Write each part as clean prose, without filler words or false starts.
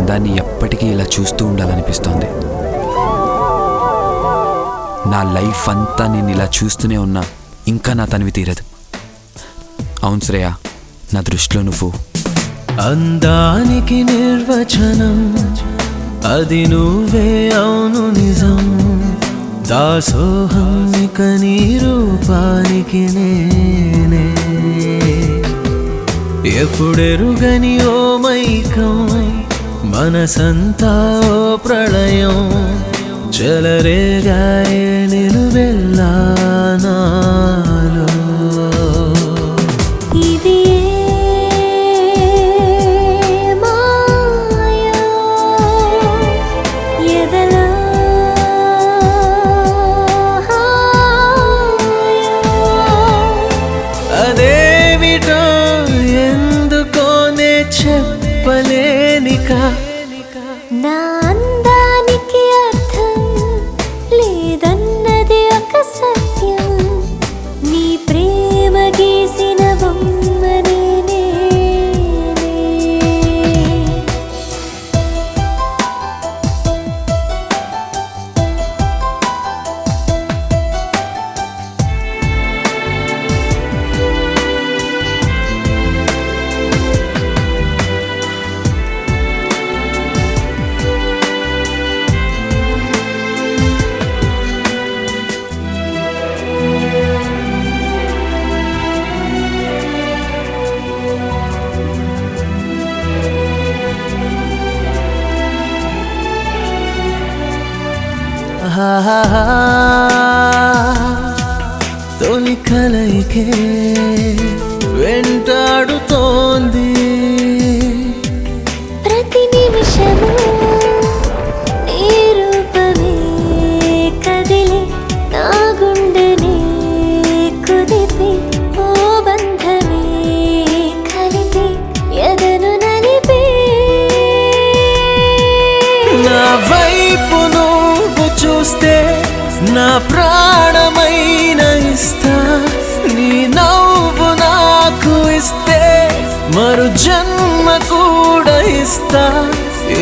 దాన్ని ఎప్పటికీ ఇలా చూస్తూ ఉండాలనిపిస్తోంది. నా లైఫ్ అంతా నేను ఇలా చూస్తూనే ఉన్నా ఇంకా నా తనివి తీరదు. అవును శ్రేయ, నా దృష్టిలో నువ్వు అందానికి నిర్వచనం, అది నువ్వే, అవును నిజం. దాసోహం ఇక నీ రూపానికి నేనే. ఎప్పుడెరుగని ఓ మైకం, మనసంతా ఓ ప్రళయం. చెలరేగాయే నిలువెల్లా నాలో. ఇది మాయా ఎదలా అదేమిటో ఎందుకోనే చెప్పలేనిక. నా అందానికి అర్థం లేదన్నది ఒక సత్యం. నీ ప్రేమ గీసిన బొమ్మ నేనే. తొలి కలయికే వెంటాడుతోంది. ప్రతి నిమిషము నీ రూపమే కదిలి నా గుండెనే కుదిపి ఓ బంధమే కలిపి ఎదను నలిపి. నా వైపు నువ్వు చూస్తే నా ప్రాణమైన ఇస్తా. నీ నవ్వు నాకు ఇస్తే మరు జన్మ కూడా ఇస్తా.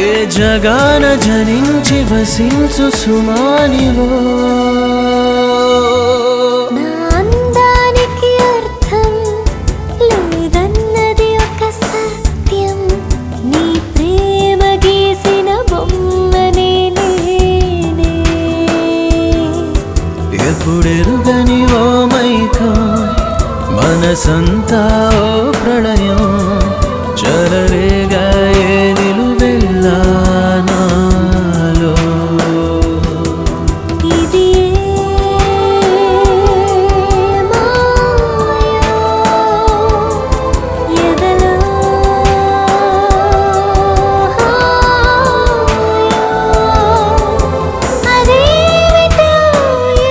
ఏ జగాన జనించి వసించు సుమానివో. నా అందానికి అర్థం లేదన్నది ఒక సత్యం. నీ ప్రేమ గీసిన బొమ్మ నేనే. ఎప్పుడెరుగని ఓ మైకం, మనసంతా ఓ ప్రళయం. చెలరేగాయే నిలువెల్లా నాలో. ఇది మాయా ఎదలా అదేమిటో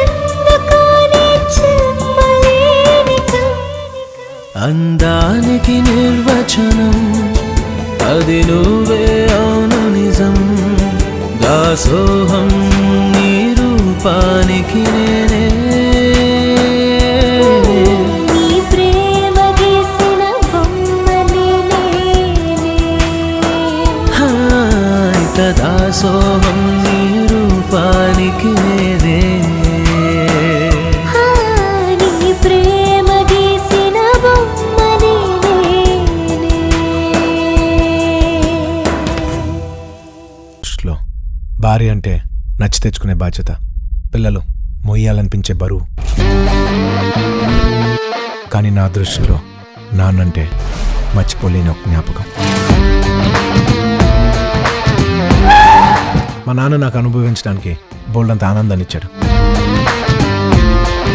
ఎందుకోనే చెప్పలేనిక. అందానికి నిర్వచనం, అది నువ్వే, అవును నిజం. దాసోహం నీ రూపానికి నేనే. నీ ప్రేమ గీసిన బొమ్మ నేనే. ఇక దాసోహం నీ రూపానికి నేనే. నీ ప్రేమ గీసిన బొమ్మ నేనే. దృష్టిలో భార్య అంటే నచ్చి తెచ్చుకునే బాధ్యత, పిల్లలు మొయ్యాలనిపించే బరువు. కానీ నా దృష్టిలో నాన్నంటే మర్చిపోలేని ఒక జ్ఞాపకం. మా నాన్న నాకు అనుభవించడానికి బోల్డంత ఆనందాన్ని ఇచ్చాడు.